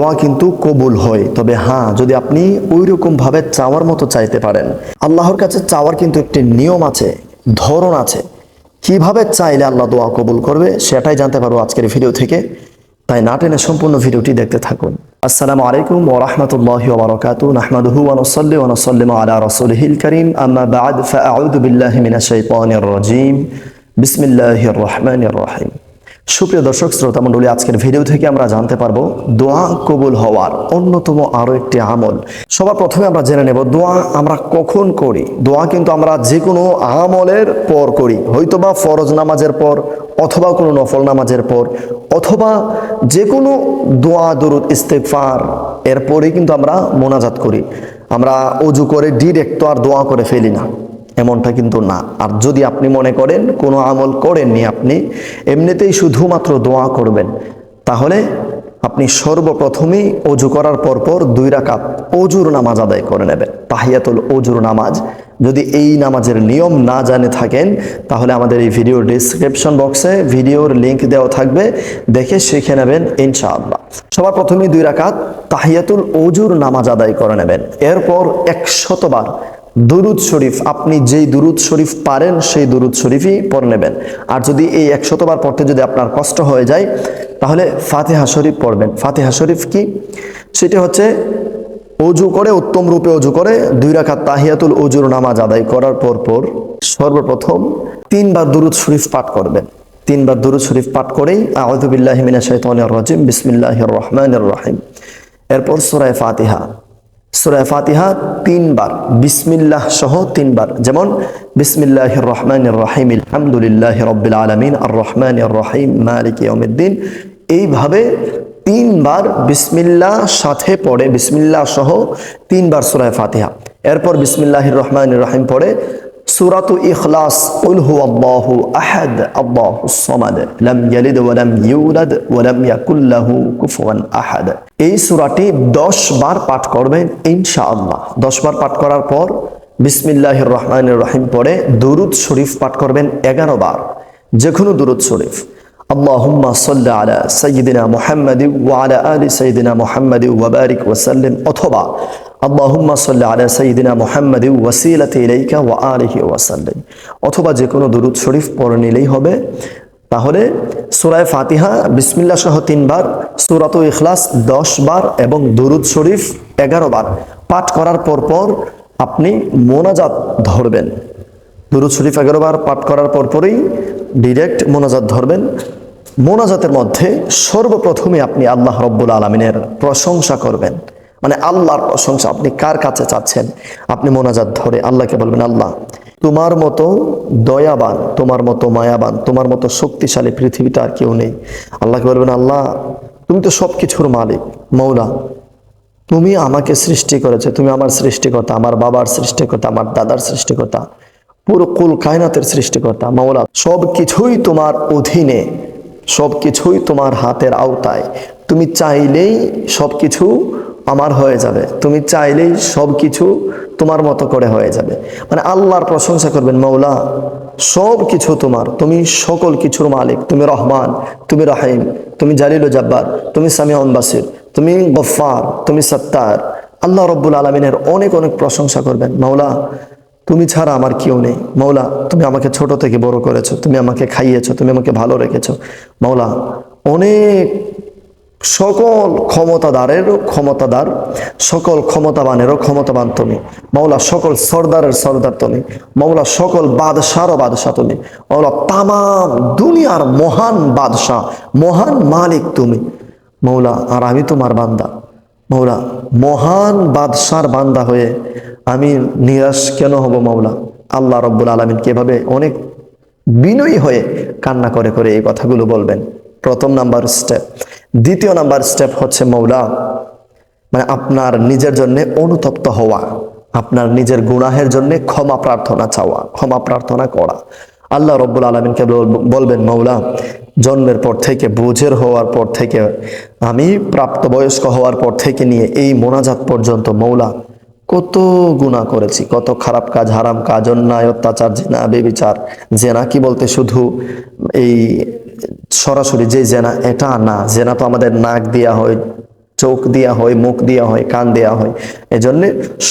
দোয়া কিন্তু কবুল হয়। তবে হ্যাঁ, যদি আপনি ওই রকম ভাবে চাওয়ার মতো চাইতে পারেন। আল্লাহর কাছে চাওয়ার কিন্তু একটি নিয়ম আছে, ধরন আছে। কিভাবে চাইলে আল্লাহ দোয়া কবুল করবে সেটাই জানতে পারবো আজকের ভিডিও থেকে। তাই না টেনে সম্পূর্ণ ভিডিওটি দেখতে থাকুন। আসসালামু আলাইকুম ওয়া রাহমাতুল্লাহি ওয়া বারাকাতুহু, নাহমাদুহু ওয়া নুসাল্লি ওয়া নুসাল্লিমু আলা রাসূলিহিল কারীম, আম্মা বা'দ, ফাআউযু বিল্লাহি মিনাশ শাইতানির রাজীম। বিসমিল্লাহির রহমানির রহিম। সুপ্রিয় দর্শক শ্রোতা মণ্ডলী, আজকের ভিডিও থেকে আমরা জানতে পারবো দোয়া কবুল হওয়ার অন্যতম আরো একটি আমল। সবার প্রথমে আমরা জেনে নেব দোয়া আমরা কখন করি। দোয়া কিন্তু আমরা যে কোনো আমলের পর করি, হয়তোবা ফরজ নামাজের পর, অথবা কোনো নফল নামাজের পর, অথবা যে কোনো দোয়া দরুদ ইস্তেগফার এরপরেই কিন্তু আমরা মোনাজাত করি। আমরা ওযু করে ডিরেক্ট তো আর দোয়া করে ফেলি না, এমনটা কিন্তু না। আর যদি আপনি মনে করেন কোনো আমল করেননি, আপনি এমনিতেই শুধুমাত্র দোয়া করবেন, তাহলে আপনি সর্বপ্রথমেই ওযু করার পরপর 2 রাকাত ওযুর নামাজ আদায় করে নেবেন, তাহিয়াতুল ওযুর নামাজ। যদি এই নামাজের নিয়ম না জানে থাকেন, তাহলে আমাদের এই ভিডিওর ডেসক্রিপশন বক্সে ভিডিওর লিংক দেওয়া থাকবে, দেখে শিখে নেবেন ইনশাআল্লাহ। সবার প্রথমেই 2 রাকাত তাহিয়াতুল ওযুর নামাজ আদায় করে নেবেন। এরপর 100 বার দুরুদ শরীফ, আপনি যেই দুরুদ শরীফ পারেন সেই দুরুদ শরীফই পড়ে নেবেন। আর যদি এই 100 বার পড়তে যদি আপনার কষ্ট হয়ে যায়, তাহলে ফাতিহা শরীফ পড়বেন। ফাতিহা শরীফ কি? সেটি হচ্ছে ওযু করে, উত্তম রূপে ওযু করে 2 রাকাত তাহিয়াতুল ওযুর নামাজ আদায় করার পর সর্বপ্রথম 3 বার দুরুদ শরীফ পাঠ করবেন। 3 বার দুরুদ শরীফ পাঠ করেই আউযু বিল্লাহি মিনাশ শাইতানির রাজিম, বিসমিল্লাহির রহমানির রহিম। এরপর সূরা ফাতিহা, সূরা ফাতিহা 3 বার, বিসমিল্লাহ সহ 3 বার। যেমন বিসমিল্লাহির রহমানির রহিম, আলহামদুলিল্লাহি রাব্বিল আলামিন, আর রহমানির রহিম, মালিকি ইয়াউমিদ্দিন। এইভাবে 3 বার বিসমিল্লাহ সাথে পড়ে, বিসমিল্লাহ সহ 3 বার সূরা ফাতিহা। এরপর বিসমিল্লাহির রহমানির রহিম পড়ে সূরাতু ইখলাস, কুল হুয়াল্লাহু আহাদ, আল্লাহুস সামাদ, লাম ইয়ালিদ ওয়া লাম ইউলাদ ওয়া লাম ইয়াকুল লাহু কুফুয়ান আহাদ। এই সূরাটি 10 বার পাঠ করবেন ইনশাআল্লাহ। 10 বার পাঠ করার পর বিসমিল্লাহির রহমানির রহিম পড়ে দুরুদ শরীফ পাঠ করবেন 11 বার, যে কোনো দুরুদ শরীফ। আল্লাহুম্মা সাল্লি আলা সাইয়্যিদিনা মুহাম্মাদি ওয়া আলা আলি সাইয়্যিদিনা মুহাম্মাদি ওয়া বারিক ওয়া সাল্লিম, অথবা আল্লাহুম্মা সাল্লি আলা সাইয়্যিদিনা মুহাম্মাদি ওয়াসিলাতি ইলাইকা ওয়া আলিহি ওয়া সাল্লিম, অথবা যে কোনো দুরুদ শরীফ পড়ে নিলেই হবে। তাহলে সূরা ফাতিহা বিসমিল্লাহ সহ 3 বার, সূরাতুল ইখলাস 10 বার এবং দুরুদ শরীফ 11 বার পাঠ করার পর আপনি মোনাজাত ধরবেন। দুরুদ শরীফ 11 বার পাঠ করার পরই ডিরেক্ট মোনাজাত ধরবেন। মোনাজাতের মধ্যে সর্বপ্রথমে আপনি আল্লাহ রাব্বুল আলামিনের প্রশংসা করবেন, মানে আল্লাহর প্রশংসা। আপনি কার কাছে চাচ্ছেন, আপনি মোনাজাত ধরে আল্লাহকে বলবেন, আল্লাহ তোমার মতো দয়াবান, তোমার মতো মায়াবান, তোমার মতো শক্তিশালী পৃথিবীতে আর কেউ নেই। আল্লাহকে বলবেন, আল্লাহ তুমি তো সব কিছুর মালিক, মৌলা তুমি আমাকে সৃষ্টি করেছো, তুমি আমার সৃষ্টিকর্তা, আমার বাবার সৃষ্টিকর্তা, আমার দাদার সৃষ্টিকর্তা, পুরো কুল কায়নাতের সৃষ্টিকর্তা। মাওলা সব কিছুই তোমার অধীনে, সব কিছুই তোমার হাতের আওতায়। তুমি চাইলেই সব কিছু আমার হয়ে যাবে, তুমি চাইলেই সব কিছু তোমার মতো করে হয়ে যাবে। মানে আল্লাহর প্রশংসা করবেন, মাওলা সব কিছু তোমার, তুমি সকল কিছুর মালিক, তুমি রহমান, তুমি রহিম, তুমি জালিল ও জাব্বার, তুমি সামিউন বাসির, তুমি গফফার, তুমি সত্তার। আল্লাহ রাব্বুল আলামিনের অনেক অনেক প্রশংসা করবেন। মাওলা তুমি ছাড়া আমার কেউ নেই, মাওলা তুমি আমাকে ছোট থেকে বড় করেছো, তুমি আমাকে খাইয়েছো, তুমি আমাকে ভালো রেখেছো। মাওলা অনেক সকল ক্ষমতাদারেরও ক্ষমতাদার, সকল ক্ষমতাবানেরও ক্ষমতাবান তুমি। মাওলা সকল সর্দারের সর্দার তুমি। মাওলা সকল বাদশারও বাদশাহ তুমি। মাওলা তামাম দুনিয়ার মহান বাদশাহ, মহান মালিক তুমি। মাওলা আর আমি তোমার বান্দা। মাওলা মহান বাদশার বান্দা হয়ে আমি নিরাশ কেন হব মাওলা? আল্লাহ রাব্বুল আলামিনকে এভাবে অনেক বিনয়ী হয়ে কান্না করে করে এই কথাগুলো বলবেন। প্রথম নাম্বার স্টেপ। দ্বিতীয় নাম্বার স্টেপ হচ্ছে মাওলা মানে আপনার নিজের জন্য অনুতপ্ত হওয়া, আপনার নিজের গুনাহের জন্য ক্ষমা প্রার্থনা চাওয়া, ক্ষমা প্রার্থনা করা। আল্লাহ রাব্বুল আলামিনকে বলবেন, মাওলা জন্মের পর থেকে, বুঝের হওয়ার পর থেকে, আমি প্রাপ্তবয়স্ক হওয়ার পর থেকে নিয়ে এই মোনাজাত পর্যন্ত মাওলা কত গুনাহ করেছি, কত খারাপ কাজ, হারাম কাজ, অন্যায়, অত্যাচার, জিনা, বেবিচার। জেনা কি বলতে শুধু এই সরাসরি যে জেনা এটা না, জেনা তো আমাদের নাক দেয়া হয়, চোখ দেওয়া হয়, মুখ দেওয়া হয়, কান দেওয়া হয়। এজন্য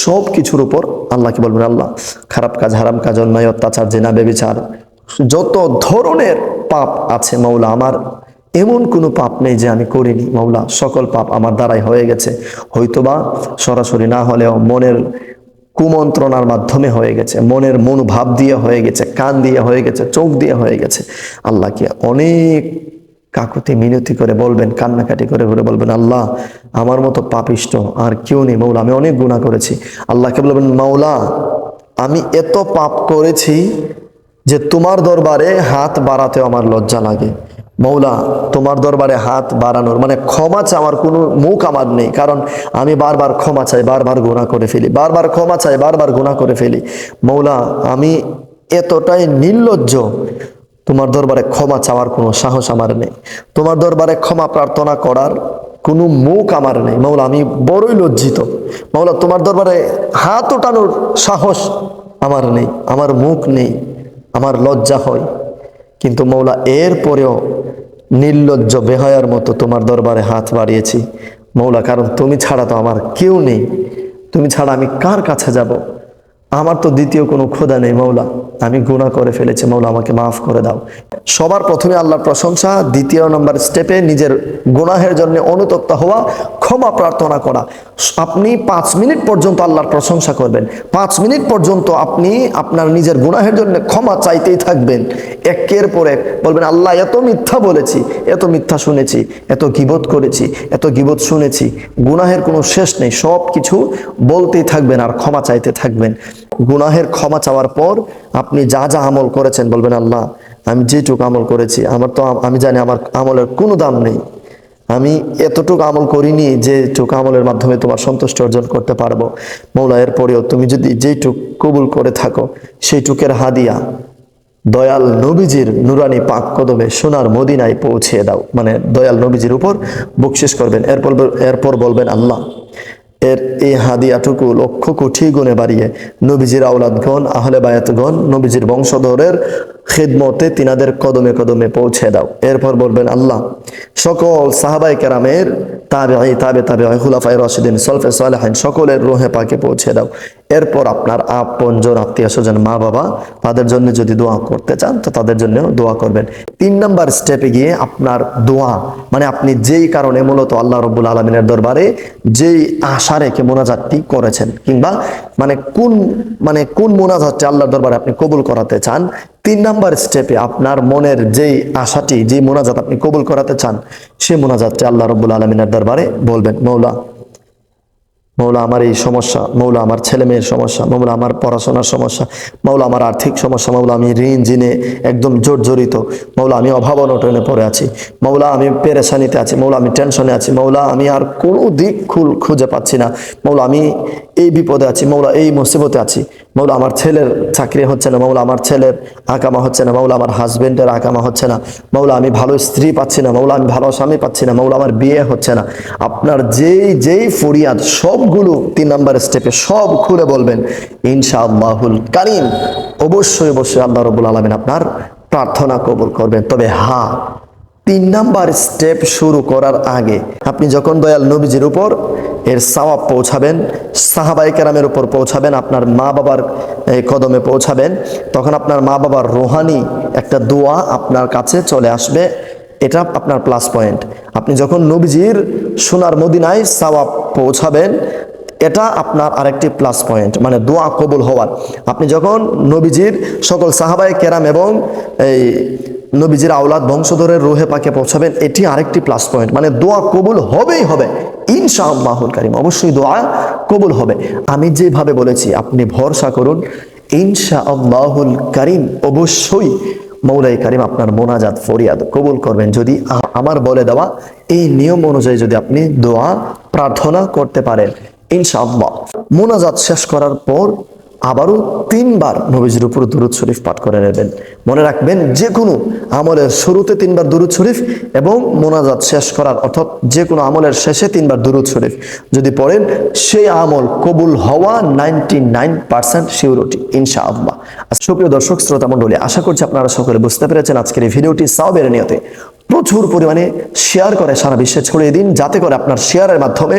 সব কিছুর উপর আল্লাহ কি বলবেন, আল্লাহ খারাপ কাজ, হারাম কাজ, অন্যায়, অত্যাচার, জিনা, ব্যভিচার, যত ধরনের পাপ আছে মাওলা, আমার এমন কোনো পাপ নেই যে আমি করিনি মাওলা, সকল পাপ আমার দ্বারাই হয়ে গেছে। হয়তোবা সরাসরি না হলেও মনের কুমন্ত্রণার মাধ্যমে হয়ে গেছে, মনের মনোভাব দিয়ে হয়ে গেছে, কান দিয়ে হয়ে গেছে, চোখ দিয়ে হয়ে গেছে। আল্লাহকে অনেক কাকুতি মিনতি করে বলবেন, কান্নাকাটি করে করে বলবেন, আল্লাহ আমার মতো পাপিষ্ট আর কেউ নেই মাওলা, আমি অনেক গুনাহ করেছি। আল্লাহকে বলবেন, মাওলা আমি এত পাপ করেছি যে তোমার দরবারে হাত বাড়াতেও আমার লজ্জা লাগে। মৌলা তোমার দরবারে হাত বাড়ানোর মানে ক্ষমা চাওয়ার কোনো মুখ আমার নেই, কারণ আমি বারবার ক্ষমা চাই, বারবার গুনাহ করে ফেলি, বারবার ক্ষমা চাই, বারবার গুনাহ করে ফেলি। মৌলা আমি এতটাই নির্লজ্জ, তোমার দরবারে ক্ষমা চাওয়ার কোনো সাহস আমার নেই, তোমার দরবারে ক্ষমা প্রার্থনা করার কোনো মুখ আমার নেই। মৌলা আমি বড়ই লজ্জিত। মৌলা তোমার দরবারে হাত ওঠানোর সাহস আমার নেই, আমার মুখ নেই, আমার লজ্জা হয়। কিন্তু মৌলা এর পরেও নির্লজ্জ বেহায়ার মতো তোমার দরবারে হাত বাড়িয়েছি মৌলা, কারণ তুমি ছাড়া তো আমার কেউ নেই, তুমি ছাড়া আমি কার কাছে যাব? আমার তো দ্বিতীয় কোনো খোদা নেই মৌলা, আমি গুনাহ করে ফেলেছি মৌলা, আমাকে মাফ করে দাও। সবার প্রথমে আল্লাহর প্রশংসা, দ্বিতীয় নম্বর স্টেপে নিজের গুনাহের জন্য অনুতপ্ত হওয়া, ক্ষমা প্রার্থনা করা। আপনি 5 মিনিট পর্যন্ত আল্লাহর প্রশংসা করবেন, 5 মিনিট পর্যন্ত আপনি আপনার নিজের গুনাহের জন্য ক্ষমা চাইতেই থাকবেন, একের পর এক বলবেন, আল্লাহ এত মিথ্যা বলেছি, এত মিথ্যা শুনেছি, এত গীবত করেছি, এত গীবত শুনেছি, গুনাহের কোনো শেষ নেই, সব কিছু বলতেই থাকবেন আর ক্ষমা চাইতে থাকবেন। গুনাহের ক্ষমা চাওয়ার পর আপনি যা যা আমল করেছেন বলবেন, আল্লাহ আমি যেটুকু আমল করেছি আমি জানি আমার আমলের কোনো দাম নেই, আমি এতটুকু আমল করিনি যেটুকু আমলের মাধ্যমে তোমার সন্তুষ্টি অর্জন করতে পারবো। মৌলা এরপরেও তুমি যদি যেটুক কবুল করে থাকো সেইটুকের হাদিয়া দয়াল নবীজির নুরানি পাক কদমে সোনার মদিনায় পৌঁছিয়ে দাও, মানে দয়াল নবীজির উপর বকশিশ করবেন। এরপর বলবেন, আল্লাহ এই হাদিয়াটুকু লক্ষ কোটি গুণে বাড়িয়ে নবীজির আওলাদগণ, আহলে বায়াতগণ, নবীজির বংশধরের খিদমতে তিনাদের কদমে কদমে পৌঁছে দাও। এরপর বলবেন, আল্লাহ সকল সাহাবায়ে কেরামের তাবে খুলাফায়ে রাশিদিন, সলফে সালেহিন সকলের রুহে পাকে পৌঁছে দাও। এরপর আপনার আপনজন, আত্মীয় স্বজন, মা বাবা, তাদের জন্য যদি দোয়া করতে চান তো তাদের জন্য দোয়া করবেন। 3 নাম্বার স্টেপে গিয়ে আপনার দোয়া মানে আপনি যেই কারণে মূলত আল্লাহ রাব্বুল আলামিনের দরবারে যেই আশা রেখে মোনাজাতটি করেছেন, কিংবা কোন মোনাজাতটি আল্লাহর দরবারে আপনি কবুল করাতে চান, 3 নাম্বার স্টেপে আপনার মনের যেই আশাটি, যে মোনাজাত আপনি কবুল করাতে চান, সেই মোনাজাতটি আল্লাহ রাব্বুল আলামিনের দরবারে বলবেন। মৌলা আমার এই সমস্যা, মৌলা আমার ছেলে মেয়ের সমস্যা, মৌলা আমার পড়াশোনার সমস্যা, মৌলা আমার আর্থিক সমস্যা, মৌলা আমি ঋণ জিনে একদম জর্জরিত, মৌলা আমি অভাব অনটনে পড়ে আছি, মৌলা আমি পেরেশানিতে আছি, মৌলা আমি টেনশনে আছি, মৌলা আমি আর কোনো দিক খুঁজে পাচ্ছি না, মৌলা আমি এই বিপদে আছি, মৌলা এই মুসিবতে আছি, মৌলা আমার ছেলের চাকরি হচ্ছে না, মৌলা আমার ছেলের আকামা হচ্ছে না, মৌলা আমার হাজবেন্ডের আকামা হচ্ছে না, মৌলা আমি ভালো স্ত্রী পাচ্ছি না, মৌলা আমি ভালো স্বামী পাচ্ছি না, মৌলা আমার বিয়ে হচ্ছে না। আপনার যেই ফরিয়াদ সবগুলো 3 নাম্বার স্টেপে সব খুলে বলবেন, ইনশাআল্লাহুল কারীম অবশ্যই আল্লাহ রাব্বুল আলামিন আপনার প্রার্থনা কবুল করবেন। তবে 3 নাম্বার স্টেপ শুরু করার আগে আপনি যখন দয়াল নবীজির উপর এর সওয়াব পৌঁছাবেন, সাহাবায়ে কেরামের উপর পৌঁছাবেন, আপনার মা বাবার কদমে পৌঁছাবেন, তখন আপনার মা বাবার রুহানি একটা দোয়া আপনার কাছে চলে আসবে। এটা আপনার প্লাস পয়েন্ট। আপনি যখন নবীজির সোনার মদিনায় সওয়াব পৌঁছাবেন, এটা আপনার আরেকটি প্লাস পয়েন্ট, মানে দোয়া কবুল হওয়ার। আপনি যখন নবীজির সকল সাহাবায়ে কেরাম এবং এই নবীজির আওলাদ বংশধরের রুহে পাকে পৌঁছাবেন, এটি আরেকটি প্লাস পয়েন্ট, মানে দোয়া কবুল হবেই হবে ইনশাআল্লাহুল কারীম, অবশ্যই দোয়া কবুল হবে। আমি যেভাবে বলেছি আপনি ভরসা করুন, ইনশাআল্লাহুল কারীম অবশ্যই মৌলাই কারীম আপনার মোনাজাত ফরিয়াদ কবুল করবেন, যদি আমার বলে দেওয়া এই নিয়ম অনুযায়ী যদি আপনি দোয়া প্রার্থনা করতে পারেন ইনশাআল্লাহ। মোনাজাত শেষ করার পর আবারও 3 বার নবীজির উপর দুরূদ শরীফ পাঠ করে নেবেন। মনে রাখবেন, যে কোনো আমলের শুরুতে 3 বার দুরূদ শরীফ এবং মোনাজাত শেষ করার অর্থাৎ যে কোনো আমলের শেষে 3 বার দুরূদ শরীফ যদি পড়েন, সেই আমল কবুল হওয়া 99% সিউরিটি ইনশাআল্লাহ। সুপ্রিয় দর্শক শ্রোতা মণ্ডলী, আশা করছি আপনারা সকলে বুঝতে পেরেছেন আজকের এই ভিডিওটি সওয়াবের নিয়তে প্রচুর পরিমাণে শেয়ার করে সারা বিশ্বে ছড়িয়ে দিন, যাতে করে আপনার শেয়ারের মাধ্যমে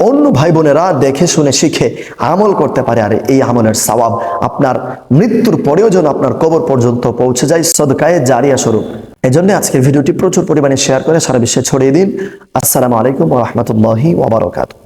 অন্য ভাই বোনেরা দেখে শুনে শিখে আমল করতে পারে, আর এই আমলের সওয়াব আপনার মৃত্যুর পরেও যেন আপনার কবর পর্যন্ত পৌঁছে যায় সদকায়ে জারিয়া স্বরূপ। এজন্য আজকের ভিডিওটি প্রচুর পরিমাণে শেয়ার করে সারা বিশ্বে ছড়িয়ে দিন। আসসালামু আলাইকুম ওয়া রাহমাতুল্লাহি ওয়া বারাকাতুহু।